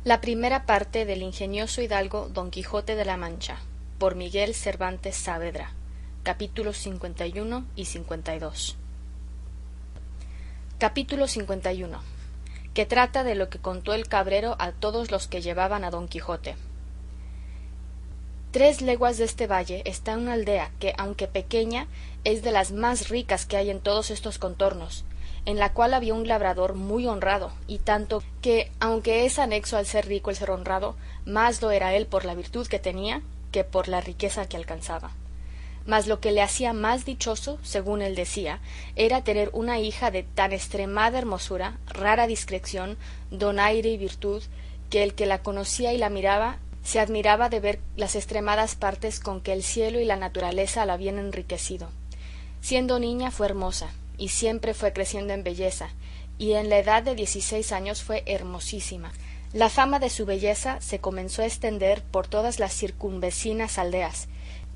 La primera parte del ingenioso hidalgo Don Quijote de la Mancha, por Miguel Cervantes Saavedra. Capítulos 51 y 52. Capítulo 51, que trata de lo que contó el cabrero a todos los que llevaban a Don Quijote. 3 leguas de este valle está una aldea que, aunque pequeña, es de las más ricas que hay en todos estos contornos, en la cual había un labrador muy honrado, y tanto que, aunque es anexo al ser rico el ser honrado, más lo era él por la virtud que tenía que por la riqueza que alcanzaba. Mas lo que le hacía más dichoso, según él decía, era tener una hija de tan extremada hermosura, rara discreción, donaire y virtud, que el que la conocía y la miraba se admiraba de ver las extremadas partes con que el cielo y la naturaleza la habían enriquecido. Siendo niña fue hermosa, y siempre fue creciendo en belleza, y en la edad de 16 años fue hermosísima. La fama de su belleza se comenzó a extender por todas las circunvecinas aldeas.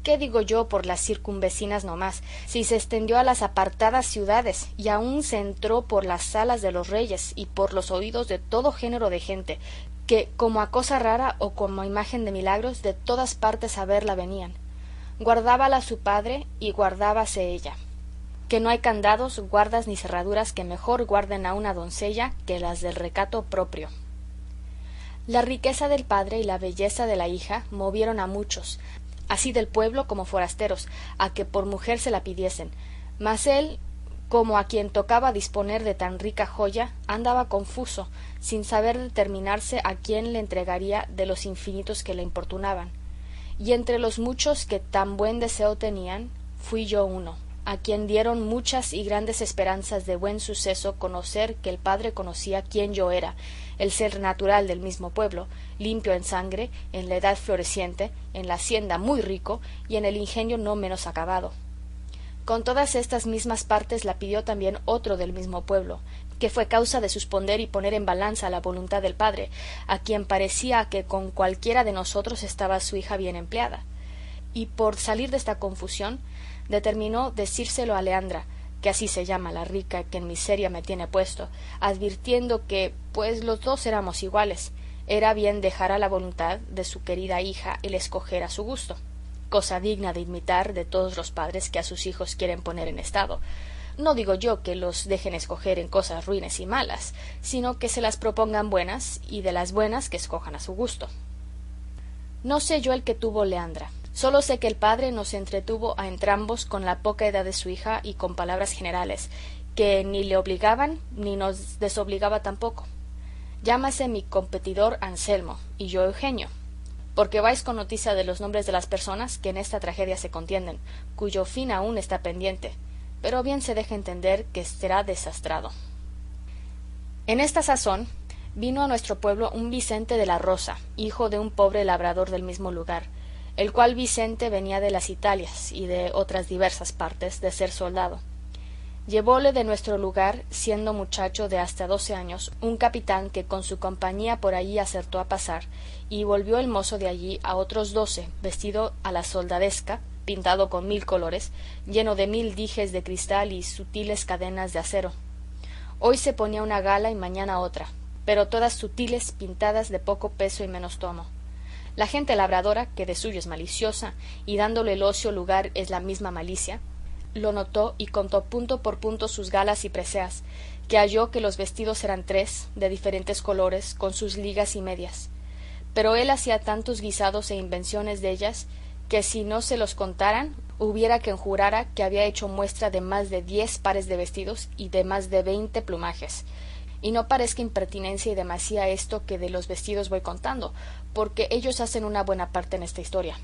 ¿Qué digo yo por las circunvecinas no más? Si se extendió a las apartadas ciudades, y aun se entró por las salas de los reyes, y por los oídos de todo género de gente, que, como a cosa rara o como a imagen de milagros, de todas partes a verla venían. Guardábala su padre, y guardábase ella. Que no hay candados, guardas ni cerraduras que mejor guarden a una doncella que las del recato propio. La riqueza del padre y la belleza de la hija movieron a muchos, así del pueblo como forasteros, a que por mujer se la pidiesen, mas él, como a quien tocaba disponer de tan rica joya, andaba confuso, sin saber determinarse a quién le entregaría de los infinitos que le importunaban. Y entre los muchos que tan buen deseo tenían, fui yo uno, a quien dieron muchas y grandes esperanzas de buen suceso conocer que el padre conocía quién yo era, el ser natural del mismo pueblo, limpio en sangre, en la edad floreciente, en la hacienda muy rico y en el ingenio no menos acabado. Con todas estas mismas partes la pidió también otro del mismo pueblo, que fue causa de suspender y poner en balanza la voluntad del padre, a quien parecía que con cualquiera de nosotros estaba su hija bien empleada. Y por salir de esta confusión, determinó decírselo a Leandra, que así se llama la rica que en miseria me tiene puesto, advirtiendo que, pues los dos éramos iguales, era bien dejar a la voluntad de su querida hija el escoger a su gusto, cosa digna de imitar de todos los padres que a sus hijos quieren poner en estado. No digo yo que los dejen escoger en cosas ruines y malas, sino que se las propongan buenas, y de las buenas que escojan a su gusto. No sé yo el que tuvo Leandra. Solo sé que el padre nos entretuvo a entrambos con la poca edad de su hija y con palabras generales, que ni le obligaban ni nos desobligaba tampoco. Llámase mi competidor Anselmo, y yo Eugenio, porque vais con noticia de los nombres de las personas que en esta tragedia se contienden, cuyo fin aún está pendiente, pero bien se deja entender que será desastrado. En esta sazón vino a nuestro pueblo un Vicente de la Rosa, hijo de un pobre labrador del mismo lugar, el cual Vicente venía de las Italias y de otras diversas partes de ser soldado. Llevóle de nuestro lugar, siendo muchacho de hasta 12 años, un capitán que con su compañía por allí acertó a pasar, y volvió el mozo de allí a otros 12, vestido a la soldadesca, pintado con 1000 colores, lleno de 1000 dijes de cristal y sutiles cadenas de acero. Hoy se ponía una gala y mañana otra, pero todas sutiles, pintadas de poco peso y menos tomo. La gente labradora, que de suyo es maliciosa, y dándole el ocio lugar es la misma malicia, lo notó y contó punto por punto sus galas y preseas, que halló que los vestidos eran 3, de diferentes colores, con sus ligas y medias. Pero él hacía tantos guisados e invenciones de ellas, que si no se los contaran, hubiera quien jurara que había hecho muestra de más de 10 pares de vestidos y de más de 20 plumajes. Y no parezca impertinencia y demasía esto que de los vestidos voy contando, porque ellos hacen una buena parte en esta historia.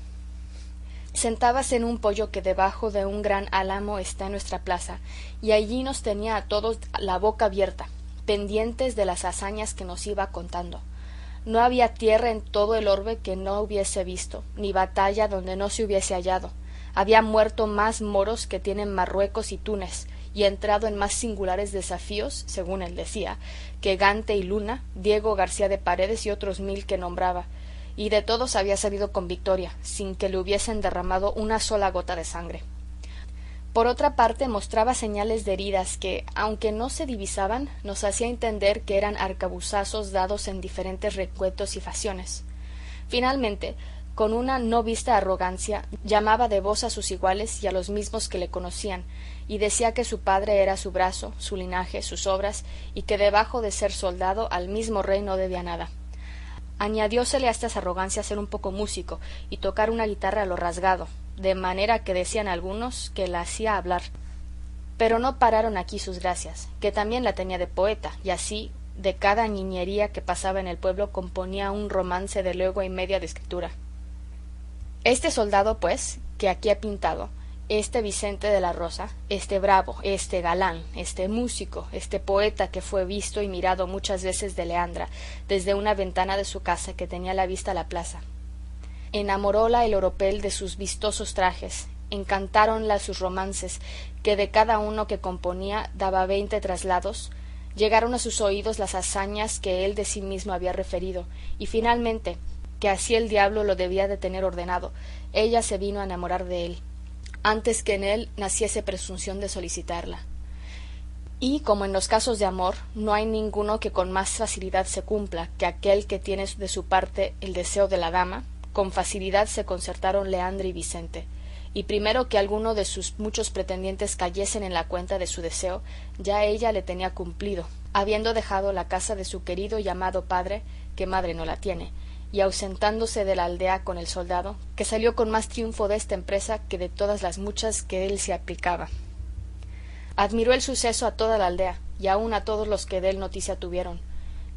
Sentábase en un poyo que debajo de un gran álamo está en nuestra plaza, y allí nos tenía a todos la boca abierta, pendientes de las hazañas que nos iba contando. No había tierra en todo el orbe que no hubiese visto, ni batalla donde no se hubiese hallado. Había muerto más moros que tienen Marruecos y Túnez, y entrado en más singulares desafíos, según él decía, que Gante y Luna, Diego García de Paredes y otros 1000 que nombraba, y de todos había salido con victoria, sin que le hubiesen derramado una sola gota de sangre. Por otra parte mostraba señales de heridas que, aunque no se divisaban, nos hacía entender que eran arcabuzazos dados en diferentes recuentos y facciones. Finalmente, con una no vista arrogancia, llamaba de vos a sus iguales y a los mismos que le conocían, y decía que su padre era su brazo, su linaje, sus obras, y que debajo de ser soldado al mismo rey no debía nada. Añadiósele a estas arrogancias ser un poco músico y tocar una guitarra a lo rasgado, de manera que decían algunos que la hacía hablar. Pero no pararon aquí sus gracias, que también la tenía de poeta, y así de cada niñería que pasaba en el pueblo componía un romance de legua y media de escritura. Este soldado, pues, que aquí he pintado, este Vicente de la Rosa, este bravo, este galán, este músico, este poeta que fue visto y mirado muchas veces de Leandra desde una ventana de su casa que tenía la vista a la plaza. Enamoróla el oropel de sus vistosos trajes, encantáronla sus romances, que de cada uno que componía daba 20 traslados, llegaron a sus oídos las hazañas que él de sí mismo había referido, y finalmente, que así el diablo lo debía de tener ordenado, ella se vino a enamorar de él, antes que en él naciese presunción de solicitarla. Y como en los casos de amor no hay ninguno que con más facilidad se cumpla que aquel que tiene de su parte el deseo de la dama, con facilidad se concertaron Leandra y Vicente, y primero que alguno de sus muchos pretendientes cayesen en la cuenta de su deseo, ya ella le tenía cumplido, habiendo dejado la casa de su querido y amado padre, que madre no la tiene, y ausentándose de la aldea con el soldado, que salió con más triunfo de esta empresa que de todas las muchas que él se aplicaba. Admiró el suceso a toda la aldea, y aun a todos los que de él noticia tuvieron.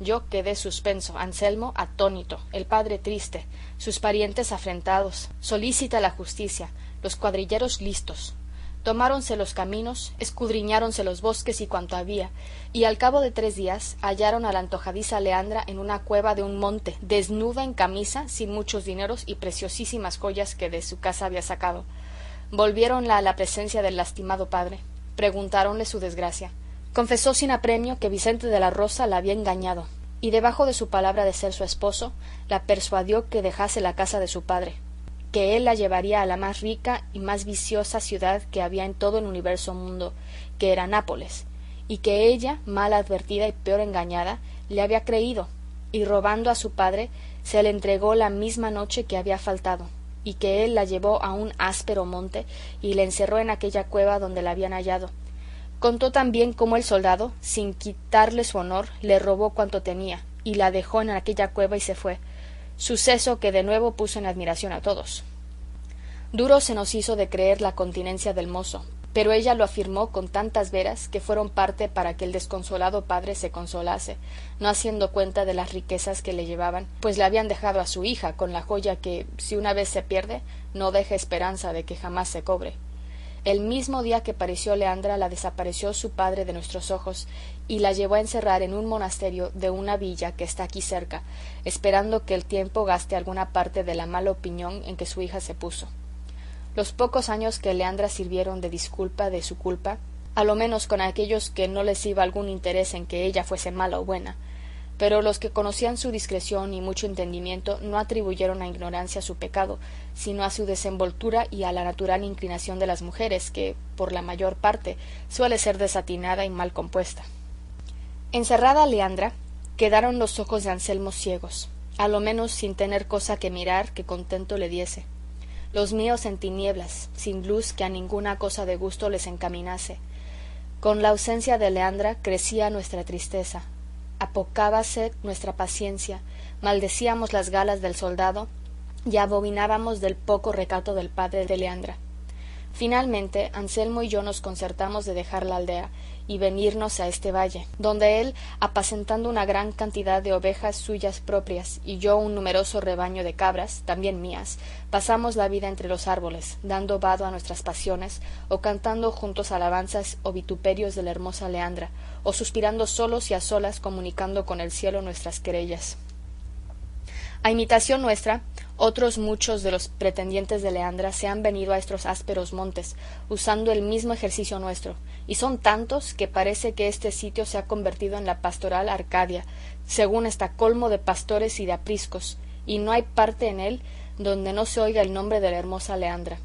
Yo quedé suspenso, Anselmo atónito, el padre triste, sus parientes afrentados, solícita la justicia, los cuadrilleros listos. Tomáronse los caminos, escudriñáronse los bosques y cuanto había, y al cabo de 3 días hallaron a la antojadiza Leandra en una cueva de un monte, desnuda en camisa, sin muchos dineros y preciosísimas joyas que de su casa había sacado. Volviéronla a la presencia del lastimado padre, preguntáronle su desgracia. Confesó sin apremio que Vicente de la Rosa la había engañado, y debajo de su palabra de ser su esposo, la persuadió que dejase la casa de su padre, que él la llevaría a la más rica y más viciosa ciudad que había en todo el universo mundo, que era Nápoles, y que ella, mal advertida y peor engañada, le había creído, y robando a su padre, se le entregó la misma noche que había faltado, y que él la llevó a un áspero monte y le encerró en aquella cueva donde la habían hallado. Contó también cómo el soldado, sin quitarle su honor, le robó cuanto tenía, y la dejó en aquella cueva y se fue, suceso que de nuevo puso en admiración a todos. Duro se nos hizo de creer la continencia del mozo, pero ella lo afirmó con tantas veras que fueron parte para que el desconsolado padre se consolase, no haciendo cuenta de las riquezas que le llevaban, pues le habían dejado a su hija con la joya que, si una vez se pierde, no deja esperanza de que jamás se cobre. El mismo día que pareció Leandra la desapareció su padre de nuestros ojos y la llevó a encerrar en un monasterio de una villa que está aquí cerca, esperando que el tiempo gaste alguna parte de la mala opinión en que su hija se puso. Los pocos años que Leandra sirvieron de disculpa de su culpa, a lo menos con aquellos que no les iba algún interés en que ella fuese mala o buena, pero los que conocían su discreción y mucho entendimiento no atribuyeron a ignorancia su pecado, sino a su desenvoltura y a la natural inclinación de las mujeres, que, por la mayor parte, suele ser desatinada y mal compuesta. Encerrada Leandra, quedaron los ojos de Anselmo ciegos, a lo menos sin tener cosa que mirar que contento le diese. Los míos en tinieblas, sin luz que a ninguna cosa de gusto les encaminase. Con la ausencia de Leandra crecía nuestra tristeza, apocábase nuestra paciencia, maldecíamos las galas del soldado y abominábamos del poco recato del padre de Leandra. Finalmente Anselmo y yo nos concertamos de dejar la aldea y venirnos a este valle, donde él, apacentando una gran cantidad de ovejas suyas propias y yo un numeroso rebaño de cabras, también mías, pasamos la vida entre los árboles, dando vado a nuestras pasiones, o cantando juntos alabanzas o vituperios de la hermosa Leandra, o suspirando solos y a solas comunicando con el cielo nuestras querellas. A imitación nuestra, otros muchos de los pretendientes de Leandra se han venido a estos ásperos montes, usando el mismo ejercicio nuestro, y son tantos que parece que este sitio se ha convertido en la pastoral Arcadia, según está colmo de pastores y de apriscos, y no hay parte en él donde no se oiga el nombre de la hermosa Leandra.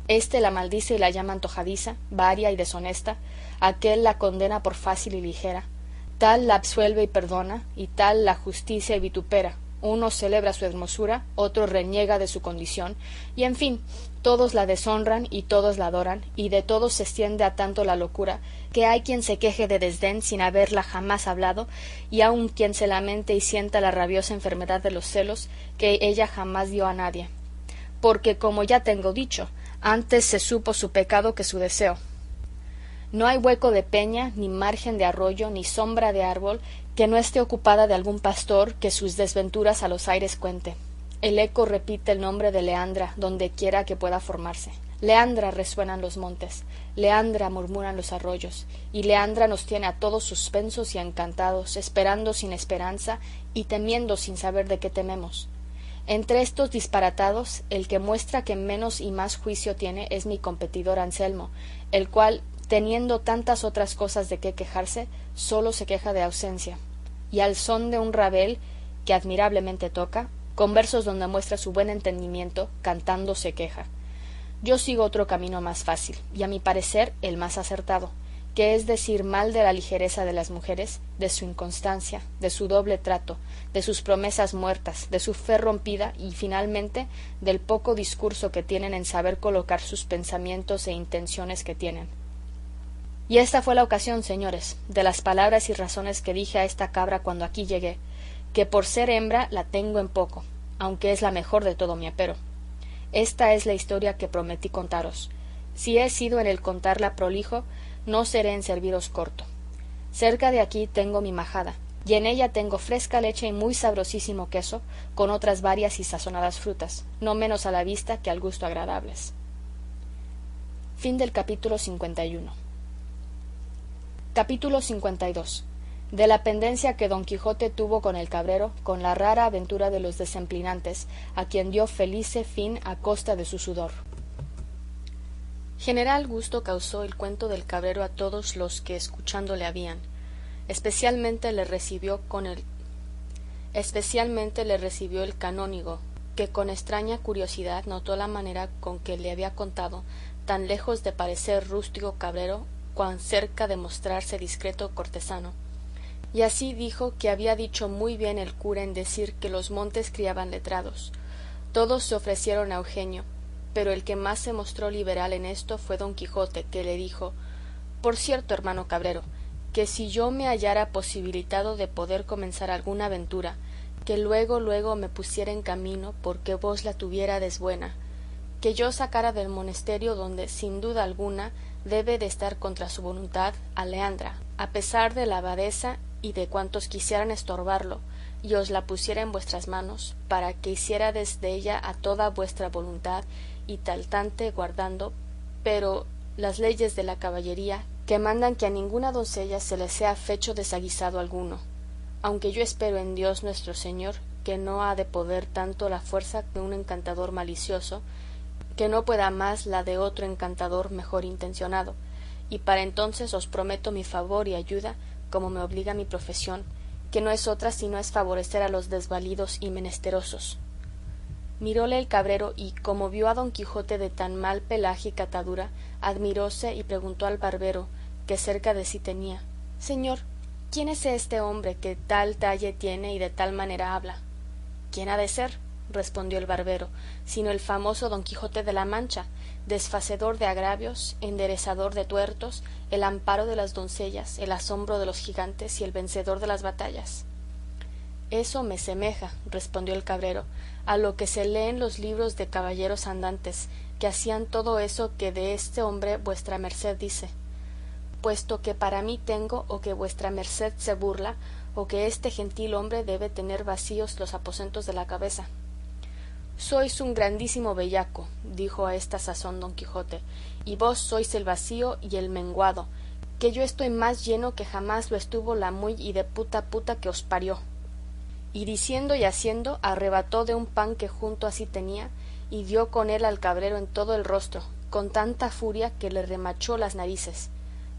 Éste la maldice y la llama antojadiza, varia y deshonesta, aquél la condena por fácil y ligera, tal la absuelve y perdona, y tal la justicia y vitupera, uno celebra su hermosura, otro reniega de su condición, y en fin, todos la deshonran y todos la adoran, y de todos se extiende a tanto la locura, que hay quien se queje de desdén sin haberla jamás hablado, y aun quien se lamente y sienta la rabiosa enfermedad de los celos, que ella jamás dio a nadie. Porque, como ya tengo dicho, antes se supo su pecado que su deseo. No hay hueco de peña, ni margen de arroyo, ni sombra de árbol, que no esté ocupada de algún pastor que sus desventuras a los aires cuente. El eco repite el nombre de Leandra donde quiera que pueda formarse. Leandra resuenan los montes, Leandra murmuran los arroyos, y Leandra nos tiene a todos suspensos y encantados, esperando sin esperanza y temiendo sin saber de qué tememos. Entre estos disparatados, el que muestra que menos y más juicio tiene es mi competidor Anselmo, el cual, teniendo tantas otras cosas de qué quejarse, sólo se queja de ausencia, y al son de un rabel que admirablemente toca, con versos donde muestra su buen entendimiento, cantando se queja. Yo sigo otro camino más fácil, y a mi parecer el más acertado, que es decir mal de la ligereza de las mujeres, de su inconstancia, de su doble trato, de sus promesas muertas, de su fe rompida y finalmente del poco discurso que tienen en saber colocar sus pensamientos e intenciones que tienen. Y esta fue la ocasión, señores, de las palabras y razones que dije a esta cabra cuando aquí llegué, que por ser hembra la tengo en poco, aunque es la mejor de todo mi apero. Esta es la historia que prometí contaros. Si he sido en el contarla prolijo, no seré en serviros corto. Cerca de aquí tengo mi majada, y en ella tengo fresca leche y muy sabrosísimo queso, con otras varias y sazonadas frutas, no menos a la vista que al gusto agradables. Fin del capítulo 51. Capítulo 52. De la pendencia que don Quijote tuvo con el cabrero, con la rara aventura de los decemplinantes, a quien dio felice fin a costa de su sudor. General gusto causó el cuento del cabrero a todos los que escuchándole habían. Especialmente le recibió el canónigo, que con extraña curiosidad notó la manera con que le había contado, tan lejos de parecer rústico cabrero, cuán cerca de mostrarse discreto cortesano. Y así dijo que había dicho muy bien el cura en decir que los montes criaban letrados. Todos se ofrecieron a Eugenio, pero el que más se mostró liberal en esto fue don Quijote, que le dijo: por cierto, hermano cabrero, que si yo me hallara posibilitado de poder comenzar alguna aventura, que luego me pusiera en camino porque vos la tuviérades buena, que yo sacara del monesterio donde sin duda alguna debe de estar contra su voluntad a Leandra, a pesar de la abadesa y de cuantos quisieran estorbarlo, y os la pusiera en vuestras manos, para que hiciérades de ella a toda vuestra voluntad y taltante guardando, pero las leyes de la caballería, que mandan que a ninguna doncella se le sea fecho desaguisado alguno, aunque yo espero en Dios nuestro Señor, que no ha de poder tanto la fuerza de un encantador malicioso, que no pueda más la de otro encantador mejor intencionado, y para entonces os prometo mi favor y ayuda, como me obliga mi profesión, que no es otra sino es favorecer a los desvalidos y menesterosos. Miróle el cabrero y, como vio a don Quijote de tan mal pelaje y catadura, admiróse y preguntó al barbero, que cerca de sí tenía: señor, ¿quién es este hombre que tal talle tiene y de tal manera habla? ¿Quién ha de ser?, respondió el barbero, sino el famoso don Quijote de la Mancha, desfacedor de agravios, enderezador de tuertos, el amparo de las doncellas, el asombro de los gigantes y el vencedor de las batallas. Eso me semeja, respondió el cabrero, a lo que se lee en los libros de caballeros andantes, que hacían todo eso que de este hombre vuestra merced dice, puesto que para mí tengo o que vuestra merced se burla, o que este gentil hombre debe tener vacíos los aposentos de la cabeza. Sois un grandísimo bellaco, dijo a esta sazón don Quijote, y vos sois el vacío y el menguado, que yo estoy más lleno que jamás lo estuvo la muy y de puta que os parió. Y diciendo y haciendo, arrebató de un pan que junto a sí tenía, y dio con él al cabrero en todo el rostro, con tanta furia que le remachó las narices.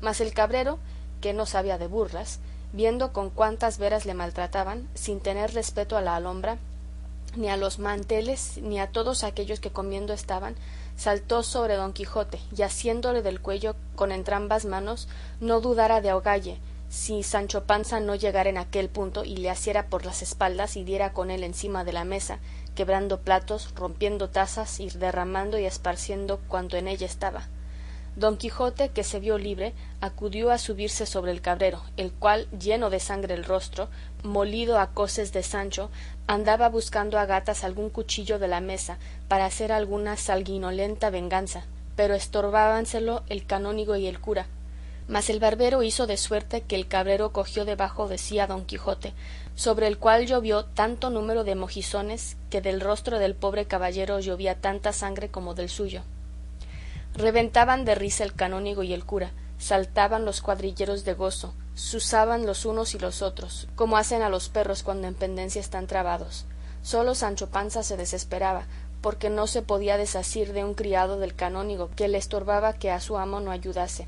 Mas el cabrero, que no sabía de burlas, viendo con cuántas veras le maltrataban, sin tener respeto a la alhombra, ni a los manteles, ni a todos aquellos que comiendo estaban, saltó sobre don Quijote y asiéndole del cuello con entrambas manos no dudara de ahogalle si Sancho Panza no llegara en aquel punto y le asiera por las espaldas y diera con él encima de la mesa, quebrando platos, rompiendo tazas y derramando y esparciendo cuanto en ella estaba. Don Quijote, que se vio libre, acudió a subirse sobre el cabrero, el cual, lleno de sangre el rostro, molido a coces de Sancho, andaba buscando a gatas algún cuchillo de la mesa para hacer alguna sanguinolenta venganza, pero estorbábanselo el canónigo y el cura. Mas el barbero hizo de suerte que el cabrero cogió debajo de sí a don Quijote, sobre el cual llovió tanto número de mojizones que del rostro del pobre caballero llovía tanta sangre como del suyo. Reventaban de risa el canónigo y el cura, saltaban los cuadrilleros de gozo, zuzaban los unos y los otros, como hacen a los perros cuando en pendencia están trabados. Sólo Sancho Panza se desesperaba, porque no se podía desasir de un criado del canónigo que le estorbaba que a su amo no ayudase.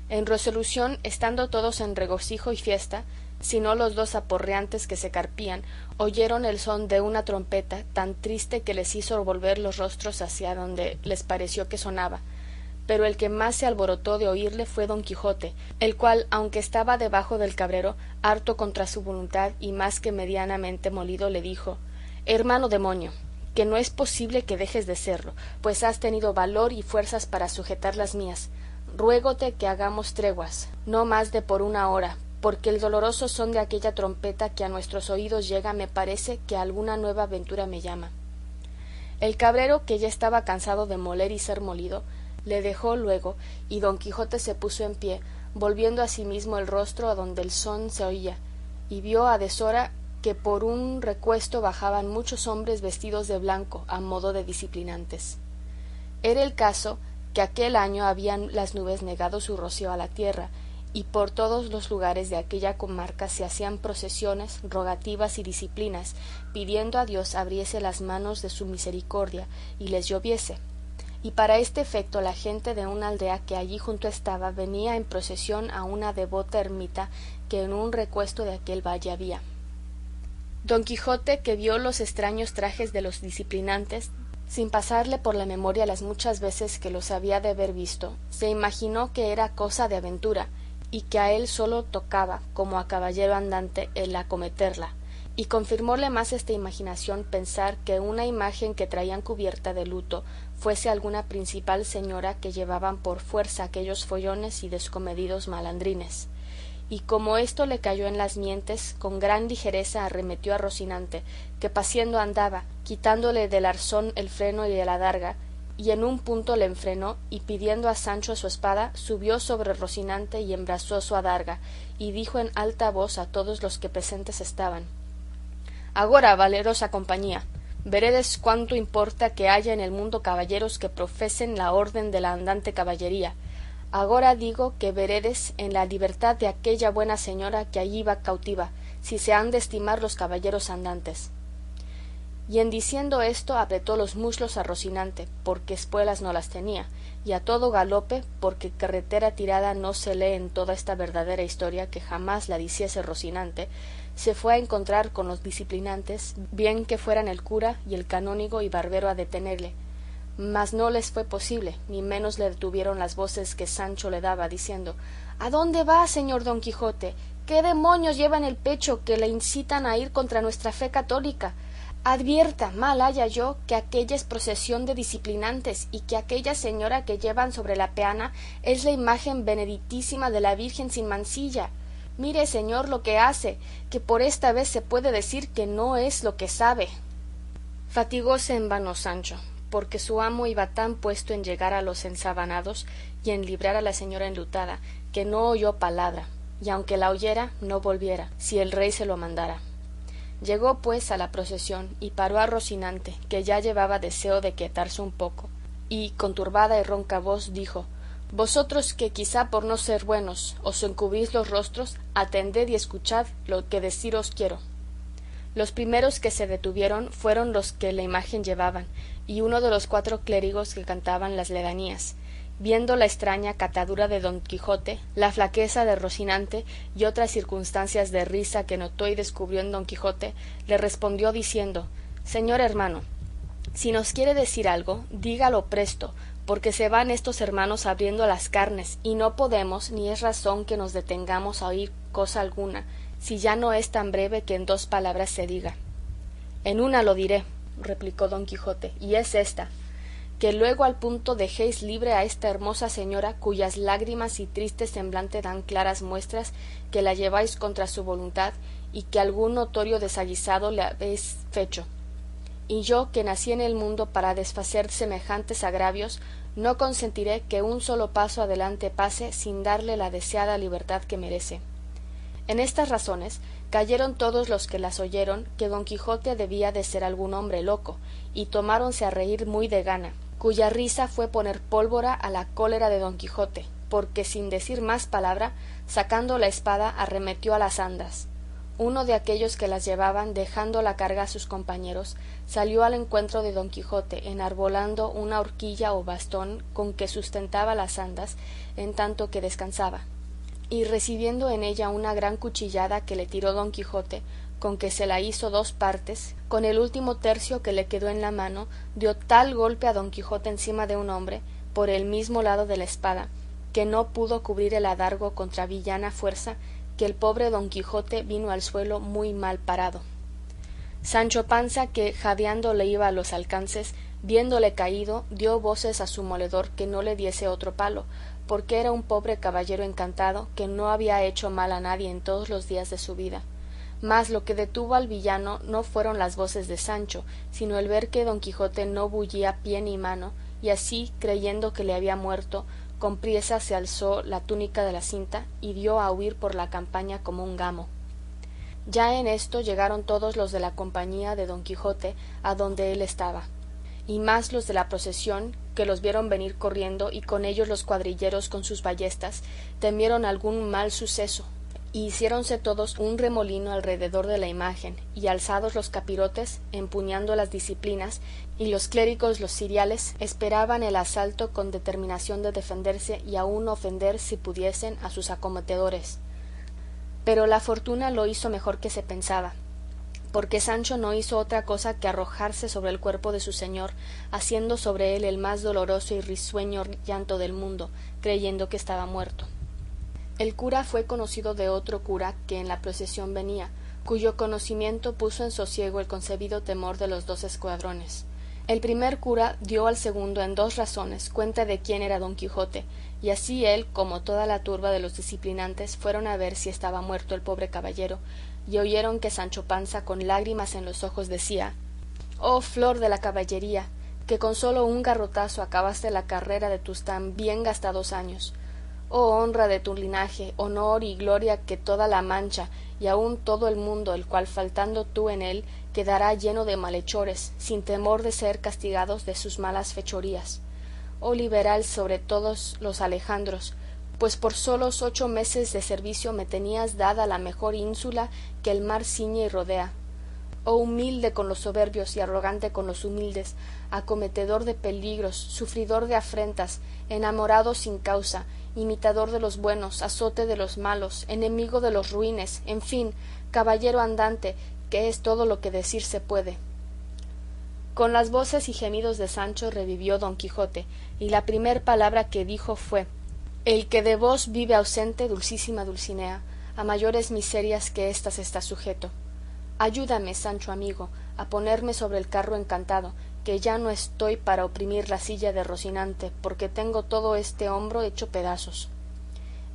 En resolución, estando todos en regocijo y fiesta, sino los dos aporreantes que se carpían, oyeron el son de una trompeta tan triste que les hizo volver los rostros hacia donde les pareció que sonaba, pero el que más se alborotó de oírle fue don Quijote, el cual, aunque estaba debajo del cabrero, harto contra su voluntad y más que medianamente molido, le dijo: Hermano demonio, que no es posible que dejes de serlo, pues has tenido valor y fuerzas para sujetar las mías. Ruégote que hagamos treguas, no más de por una hora, porque el doloroso son de aquella trompeta que a nuestros oídos llega me parece que alguna nueva aventura me llama. El cabrero, que ya estaba cansado de moler y ser molido, le dejó luego, y don Quijote se puso en pie, volviendo a sí mismo el rostro a donde el son se oía, y vio a deshora que por un recuesto bajaban muchos hombres vestidos de blanco a modo de disciplinantes. Era el caso que aquel año habían las nubes negado su rocío a la tierra, y por todos los lugares de aquella comarca se hacían procesiones, rogativas y disciplinas, pidiendo a Dios abriese las manos de su misericordia y les lloviese. Y para este efecto la gente de una aldea que allí junto estaba venía en procesión a una devota ermita que en un recuesto de aquel valle había. Don Quijote, que vio los extraños trajes de los disciplinantes, sin pasarle por la memoria las muchas veces que los había de haber visto, se imaginó que era cosa de aventura, y que a él solo tocaba, como a caballero andante, el acometerla, y confirmóle más esta imaginación pensar que una imagen que traían cubierta de luto fuese alguna principal señora que llevaban por fuerza aquellos follones y descomedidos malandrines. Y como esto le cayó en las mientes, con gran ligereza arremetió a Rocinante, que paciendo andaba, quitándole del arzón el freno y de la adarga, y en un punto le enfrenó, y pidiendo a Sancho su espada, subió sobre Rocinante y embrazó su adarga, y dijo en alta voz a todos los que presentes estaban: Agora, valerosa compañía, veredes cuánto importa que haya en el mundo caballeros que profesen la orden de la andante caballería. Agora digo que veredes en la libertad de aquella buena señora que allí va cautiva, si se han de estimar los caballeros andantes. Y en diciendo esto apretó los muslos a Rocinante, porque espuelas no las tenía, y a todo galope, porque carretera tirada no se lee en toda esta verdadera historia que jamás la diciese Rocinante, se fue a encontrar con los disciplinantes, bien que fueran el cura y el canónigo y barbero a detenerle, mas no les fue posible, ni menos le detuvieron las voces que Sancho le daba, diciendo: ¿A dónde va, señor Don Quijote? ¿Qué demonios lleva en el pecho que le incitan a ir contra nuestra fe católica? Advierta, mal haya yo, que aquella es procesión de disciplinantes, y que aquella señora que llevan sobre la peana es la imagen beneditísima de la Virgen sin mancilla. Mire, señor, lo que hace, que por esta vez se puede decir que no es lo que sabe. Fatigóse en vano Sancho, porque su amo iba tan puesto en llegar a los ensabanados y en librar a la señora enlutada, que no oyó palabra, y aunque la oyera, no volviera, si el rey se lo mandara. Llegó pues a la procesión y paró a Rocinante, que ya llevaba deseo de quietarse un poco, y con turbada y ronca voz dijo: Vosotros que quizá por no ser buenos os encubrís los rostros, atended y escuchad lo que deciros quiero. Los primeros que se detuvieron fueron los que la imagen llevaban, y uno de los 4 clérigos que cantaban las ledanías. Viendo la extraña catadura de don Quijote, la flaqueza de Rocinante y otras circunstancias de risa que notó y descubrió en don Quijote, le respondió diciendo: Señor hermano, Si nos quiere decir algo, dígalo presto, porque se van estos hermanos abriendo las carnes, y no podemos ni es razón que nos detengamos a oír cosa alguna, si ya no es tan breve que en 2 palabras se diga. En una lo diré, replicó don Quijote, y es esta, que luego al punto dejéis libre a esta hermosa señora, cuyas lágrimas y triste semblante dan claras muestras que la lleváis contra su voluntad, y que algún notorio desaguisado le habéis fecho. Y yo, que nací en el mundo para desfacer semejantes agravios, no consentiré que un solo paso adelante pase sin darle la deseada libertad que merece. En estas razones cayeron todos los que las oyeron que don Quijote debía de ser algún hombre loco, y tomáronse a reír muy de gana, cuya risa fue poner pólvora a la cólera de don Quijote, porque sin decir más palabra, sacando la espada arremetió a las andas. Uno de aquellos que las llevaban, dejando la carga a sus compañeros, salió al encuentro de don Quijote, enarbolando una horquilla o bastón con que sustentaba las andas, en tanto que descansaba, y recibiendo en ella una gran cuchillada que le tiró don Quijote, con que se la hizo 2 partes, con el último tercio que le quedó en la mano, dio tal golpe a don Quijote encima de un hombre, por el mismo lado de la espada, que no pudo cubrir el adargo contra villana fuerza, que el pobre don Quijote vino al suelo muy mal parado. Sancho Panza, que jadeando le iba a los alcances, viéndole caído, dio voces a su moledor que no le diese otro palo, porque era un pobre caballero encantado, que no había hecho mal a nadie en todos los días de su vida. Mas lo que detuvo al villano no fueron las voces de Sancho, sino el ver que don Quijote no bullía pie ni mano, y así, creyendo que le había muerto, con priesa se alzó la túnica de la cinta y dio a huir por la campaña como un gamo. Ya en esto llegaron todos los de la compañía de don Quijote a donde él estaba, y más los de la procesión, que los vieron venir corriendo, y con ellos los cuadrilleros con sus ballestas, temieron algún mal suceso, y hiciéronse todos un remolino alrededor de la imagen, y alzados los capirotes, empuñando las disciplinas, y los clérigos los ciriales, esperaban el asalto con determinación de defenderse y aun ofender, si pudiesen, a sus acometedores. Pero la fortuna lo hizo mejor que se pensaba, porque Sancho no hizo otra cosa que arrojarse sobre el cuerpo de su señor, haciendo sobre él el más doloroso y risueño llanto del mundo, creyendo que estaba muerto. El cura fue conocido de otro cura que en la procesión venía, cuyo conocimiento puso en sosiego el concebido temor de los 2 escuadrones. El primer cura dio al segundo en 2 razones cuenta de quién era don Quijote, y así él como toda la turba de los disciplinantes fueron a ver si estaba muerto el pobre caballero, y oyeron que Sancho Panza con lágrimas en los ojos decía: «Oh flor de la caballería, que con solo un garrotazo acabaste la carrera de tus tan bien gastados años. Oh honra de tu linaje, honor y gloria que toda la Mancha, y aun todo el mundo, el cual faltando tú en él, quedará lleno de malhechores, sin temor de ser castigados de sus malas fechorías. Oh liberal sobre todos los Alejandros, pues por solos 8 meses de servicio me tenías dada la mejor ínsula que el mar ciñe y rodea. Oh humilde con los soberbios y arrogante con los humildes, acometedor de peligros, sufridor de afrentas, enamorado sin causa, imitador de los buenos, azote de los malos, enemigo de los ruines, en fin, caballero andante, que es todo lo que decir se puede». Con las voces y gemidos de Sancho revivió don Quijote, y la primer palabra que dijo fue: «El que de vos vive ausente, dulcísima Dulcinea, a mayores miserias que éstas está sujeto. Ayúdame, Sancho amigo, a ponerme sobre el carro encantado, que ya no estoy para oprimir la silla de Rocinante, porque tengo todo este hombro hecho pedazos».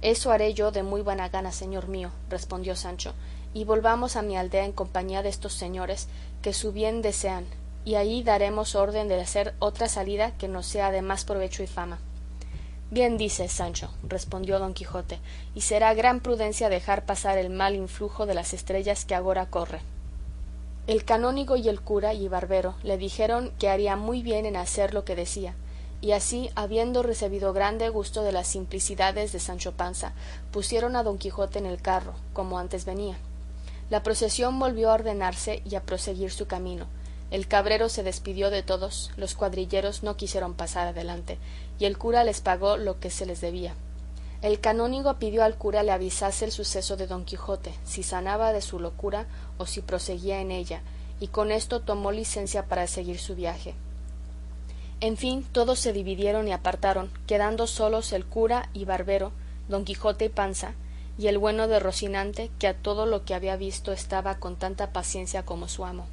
«Eso haré yo de muy buena gana, señor mío», respondió Sancho, «y volvamos a mi aldea en compañía de estos señores, que su bien desean, y ahí daremos orden de hacer otra salida que nos sea de más provecho y fama». «Bien dices, Sancho», respondió don Quijote, «y será gran prudencia dejar pasar el mal influjo de las estrellas que agora corre». El canónigo y el cura y barbero le dijeron que haría muy bien en hacer lo que decía, y así, habiendo recebido grande gusto de las simplicidades de Sancho Panza, pusieron a don Quijote en el carro, como antes venía. La procesión volvió a ordenarse y a proseguir su camino. El cabrero se despidió de todos, los cuadrilleros no quisieron pasar adelante, y el cura les pagó lo que se les debía. El canónigo pidió al cura le avisase el suceso de don Quijote, si sanaba de su locura o si proseguía en ella, y con esto tomó licencia para seguir su viaje. En fin, todos se dividieron y apartaron, quedando solos el cura y barbero, don Quijote y Panza, y el bueno de Rocinante, que a todo lo que había visto estaba con tanta paciencia como su amo.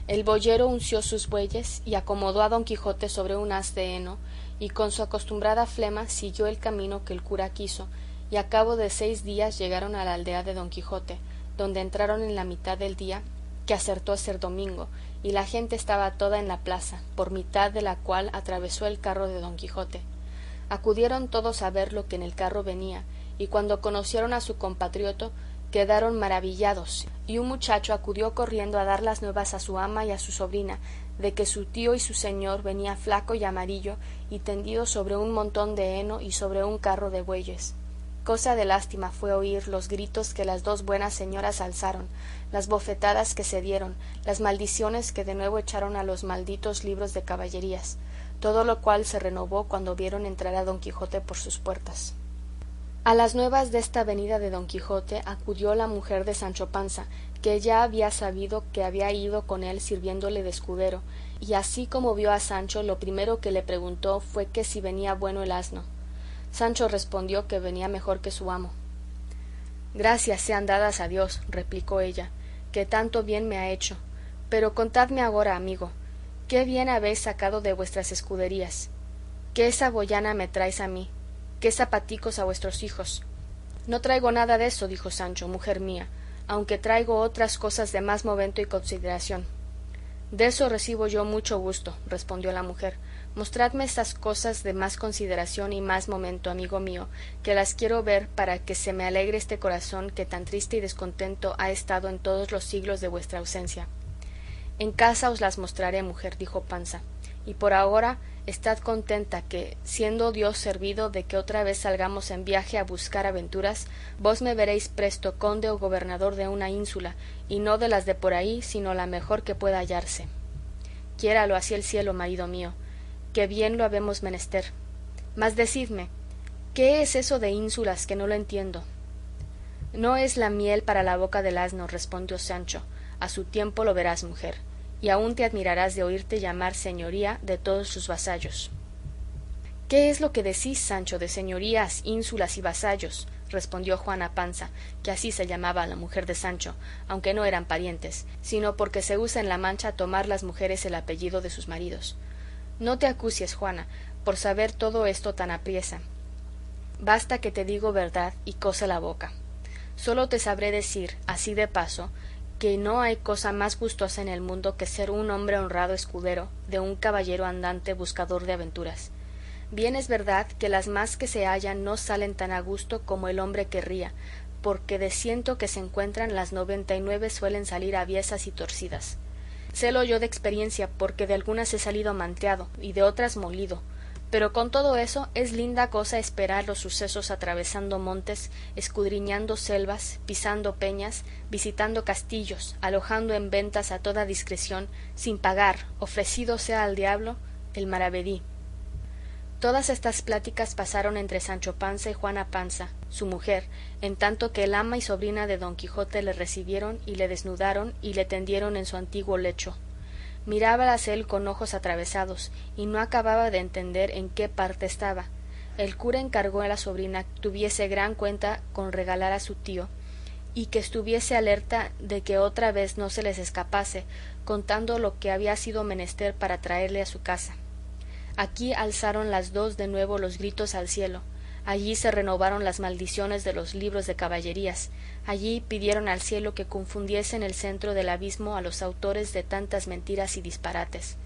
El boyero unció sus bueyes y acomodó a don Quijote sobre un haz de heno, y con su acostumbrada flema siguió el camino que el cura quiso, y a cabo de 6 días llegaron a la aldea de don Quijote, donde entraron en la mitad del día, que acertó a ser domingo, y la gente estaba toda en la plaza, por mitad de la cual atravesó el carro de don Quijote. Acudieron todos a ver lo que en el carro venía, y cuando conocieron a su compatrioto, quedaron maravillados, y un muchacho acudió corriendo a dar las nuevas a su ama y a su sobrina, de que su tío y su señor venía flaco y amarillo, y tendido sobre un montón de heno y sobre un carro de bueyes. Cosa de lástima fue oír los gritos que las dos buenas señoras alzaron, las bofetadas que se dieron, las maldiciones que de nuevo echaron a los malditos libros de caballerías, todo lo cual se renovó cuando vieron entrar a don Quijote por sus puertas. A las nuevas desta venida de don Quijote acudió la mujer de Sancho Panza, que ya había sabido que había ido con él sirviéndole de escudero, y así como vio a Sancho, lo primero que le preguntó fue que si venía bueno el asno. Sancho respondió que venía mejor que su amo. Gracias sean dadas a Dios, replicó ella, que tanto bien me ha hecho. Pero contadme agora, amigo, qué bien habéis sacado de vuestras escuderías, qué saboyana me traéis a mí, qué zapaticos a vuestros hijos. No traigo nada de eso, dijo Sancho, mujer mía, aunque traigo otras cosas de más movento y consideración. De eso recibo yo mucho gusto, respondió la mujer. Mostradme estas cosas de más consideración y más momento, amigo mío, que las quiero ver para que se me alegre este corazón que tan triste y descontento ha estado en todos los siglos de vuestra ausencia. En casa os las mostraré, mujer, dijo Panza, y por ahora estad contenta que, siendo Dios servido de que otra vez salgamos en viaje a buscar aventuras, vos me veréis presto conde o gobernador de una ínsula, y no de las de por ahí, sino la mejor que pueda hallarse. Quiéralo así el cielo, marido mío, que bien lo habemos menester. Mas decidme, ¿qué es eso de ínsulas, que no lo entiendo? No es la miel para la boca del asno, respondió Sancho, a su tiempo lo verás, mujer, y aun te admirarás de oírte llamar señoría de todos sus vasallos. ¿Qué es lo que decís, Sancho, de señorías, ínsulas y vasallos? Respondió Juana Panza, que así se llamaba la mujer de Sancho, aunque no eran parientes, sino porque se usa en la Mancha tomar las mujeres el apellido de sus maridos. No te acucies, Juana, por saber todo esto tan apriesa. Basta que te digo verdad y cose la boca. Solo te sabré decir, así de paso, que no hay cosa más gustosa en el mundo que ser un hombre honrado escudero de un caballero andante buscador de aventuras. Bien es verdad que las más que se hallan no salen tan a gusto como el hombre querría, porque de 100 que se encuentran las 99 suelen salir aviesas y torcidas. Sélo yo de experiencia, porque de algunas he salido manteado y de otras molido, pero con todo eso es linda cosa esperar los sucesos atravesando montes, escudriñando selvas, pisando peñas, visitando castillos, alojando en ventas a toda discreción, sin pagar, ofrecido sea al diablo, el maravedí. Todas estas pláticas pasaron entre Sancho Panza y Juana Panza, su mujer, en tanto que el ama y sobrina de don Quijote le recibieron y le desnudaron y le tendieron en su antiguo lecho. Mirábalas él con ojos atravesados, y no acababa de entender en qué parte estaba. El cura encargó a la sobrina que tuviese gran cuenta con regalar a su tío, y que estuviese alerta de que otra vez no se les escapase, contando lo que había sido menester para traerle a su casa. Aquí alzaron las dos de nuevo los gritos al cielo, allí se renovaron las maldiciones de los libros de caballerías, allí pidieron al cielo que confundiese en el centro del abismo a los autores de tantas mentiras y disparates.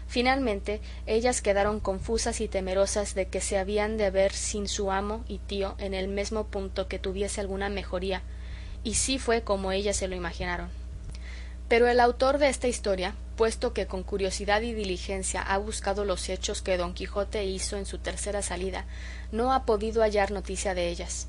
Finalmente ellas quedaron confusas y temerosas de que se habían de ver sin su amo y tío en el mesmo punto que tuviese alguna mejoría, y sí fue como ellas se lo imaginaron. Pero el autor de esta historia, puesto que con curiosidad y diligencia ha buscado los hechos que don Quijote hizo en su tercera salida, no ha podido hallar noticia de ellas,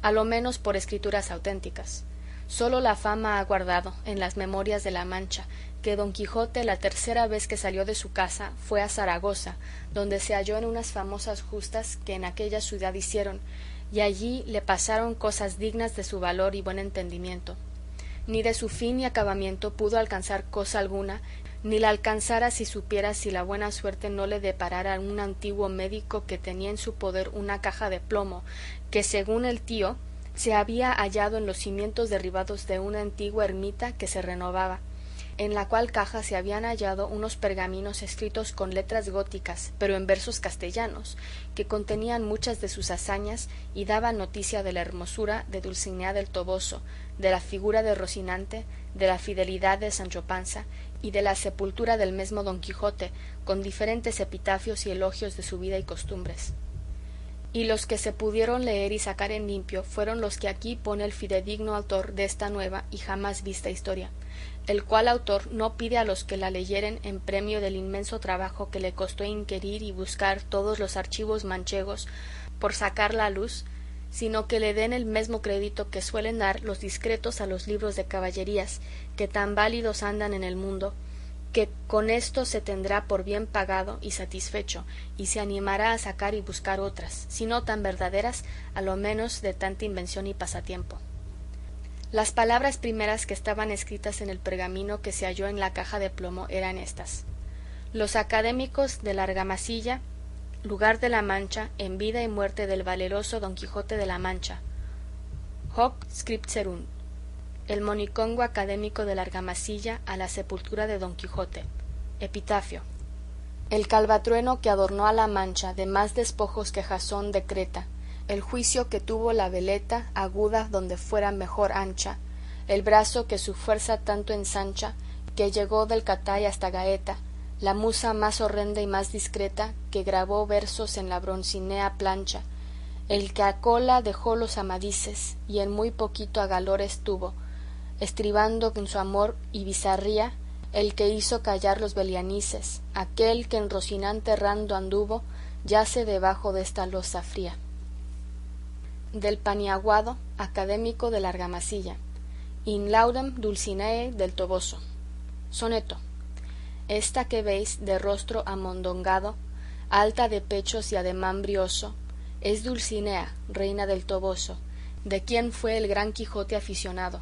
a lo menos por escrituras auténticas. Sólo la fama ha guardado en las memorias de la Mancha que don Quijote la tercera vez que salió de su casa fue a Zaragoza, donde se halló en unas famosas justas que en aquella ciudad hicieron, y allí le pasaron cosas dignas de su valor y buen entendimiento. Ni de su fin y acabamiento pudo alcanzar cosa alguna, ni la alcanzara si supiera si la buena suerte no le deparara un antiguo médico que tenía en su poder una caja de plomo que, según el tío, se había hallado en los cimientos derribados de una antigua ermita que se renovaba, en la cual caja se habían hallado unos pergaminos escritos con letras góticas, pero en versos castellanos, que contenían muchas de sus hazañas y daban noticia de la hermosura de Dulcinea del Toboso, de la figura de Rocinante, de la fidelidad de Sancho Panza y de la sepultura del mesmo Don Quijote, con diferentes epitafios y elogios de su vida y costumbres. Y los que se pudieron leer y sacar en limpio fueron los que aquí pone el fidedigno autor de esta nueva y jamás vista historia, el cual autor no pide a los que la leyeren en premio del inmenso trabajo que le costó inquirir y buscar todos los archivos manchegos por sacarla a luz, sino que le den el mesmo crédito que suelen dar los discretos a los libros de caballerías, que tan válidos andan en el mundo, que con esto se tendrá por bien pagado y satisfecho, y se animará a sacar y buscar otras, si no tan verdaderas, a lo menos de tanta invención y pasatiempo. Las palabras primeras que estaban escritas en el pergamino que se halló en la caja de plomo eran estas: los académicos de la Argamasilla, lugar de la Mancha, en vida y muerte del valeroso Don Quijote de la Mancha, hoc scripserunt. El monicongo académico de la Argamasilla a la sepultura de Don Quijote. Epitafio. El calvatrueno que adornó a la Mancha de más despojos que Jasón decreta, el juicio que tuvo la veleta aguda donde fuera mejor ancha, el brazo que su fuerza tanto ensancha, que llegó del Catay hasta Gaeta, la musa más horrenda y más discreta, que grabó versos en la broncinea plancha, el que a cola dejó los amadices, y en muy poquito a galores tuvo, estribando en su amor y bizarría, el que hizo callar los belianices, aquel que en Rocinante errando anduvo, yace debajo de esta losa fría. Del Paniaguado, académico de la Argamasilla, in laudem Dulcinea del Toboso. Soneto. Esta que veis, de rostro amondongado, alta de pechos y ademán brioso, es Dulcinea, reina del Toboso, de quien fue el gran Quijote aficionado.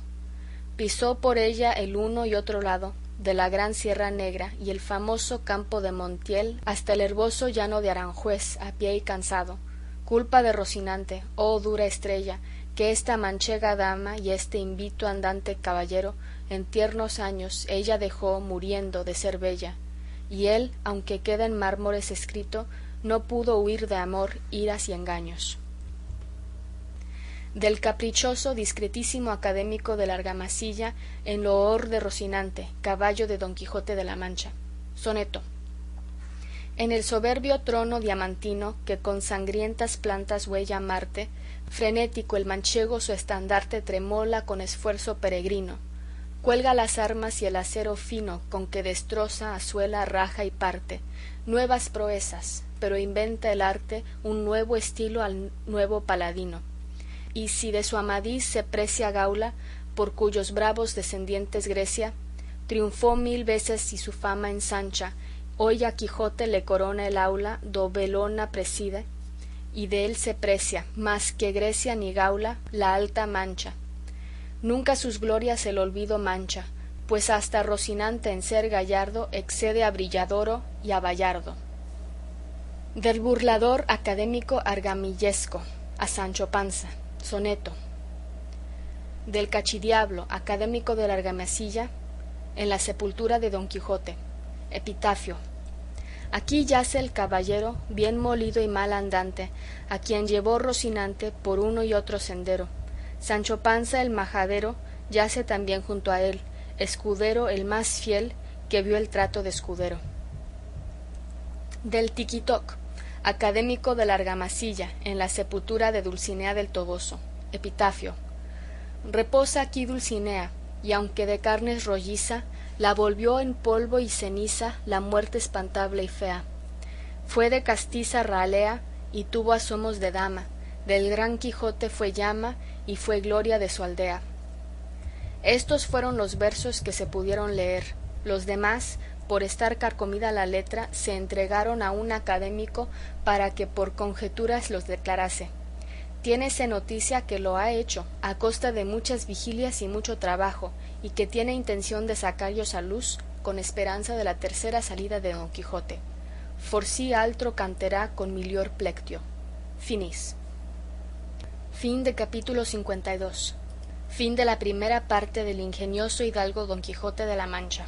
Pisó por ella el uno y otro lado de la gran Sierra Negra y el famoso campo de Montiel hasta el herboso llano de Aranjuez a pie y cansado. Culpa de Rocinante, oh dura estrella, que esta manchega dama y este invito andante caballero en tiernos años ella dejó muriendo de ser bella, y él, aunque queda en mármores escrito, no pudo huir de amor, iras y engaños. Del caprichoso, discretísimo académico de la Argamasilla en loor de Rocinante, caballo de Don Quijote de la Mancha. Soneto. En el soberbio trono diamantino que con sangrientas plantas huella Marte, frenético el manchego su estandarte tremola con esfuerzo peregrino. Cuelga las armas y el acero fino con que destroza, asuela, raja y parte, nuevas proezas, pero inventa el arte un nuevo estilo al nuevo paladino. Y si de su Amadís se precia Gaula, por cuyos bravos descendientes Grecia triunfó 1000 veces y su fama ensancha, hoy a Quijote le corona el aula do Belona preside, y de él se precia, más que Grecia ni Gaula, la alta Mancha. Nunca sus glorias el olvido mancha, pues hasta Rocinante en ser gallardo excede a Brilladoro y a Bayardo. Del burlador académico argamillesco a Sancho Panza. Soneto. Del cachidiablo académico de la Argamasilla en la sepultura de Don Quijote. Epitafio. Aquí yace el caballero bien molido y mal andante, a quien llevó Rocinante por uno y otro sendero. Sancho Panza el majadero yace también junto a él, escudero el más fiel que vio el trato de escudero. Del Tiquitoc académico de la Argamasilla en la sepultura de Dulcinea del Toboso. Epitafio. Reposa aquí Dulcinea, y aunque de carnes rolliza, la volvió en polvo y ceniza la muerte espantable y fea. Fue de castiza ralea y tuvo asomos de dama, del gran Quijote fue llama y fue gloria de su aldea. Estos fueron los versos que se pudieron leer. Los demás, por estar carcomida la letra, se entregaron a un académico para que por conjeturas los declarase. Tiénese noticia que lo ha hecho, a costa de muchas vigilias y mucho trabajo, y que tiene intención de sacarlos a luz con esperanza de la tercera salida de Don Quijote. Forsi altro canterá con miglior plectio. Finis. Capítulo 52. Fin de la primera parte del ingenioso hidalgo Don Quijote de la Mancha.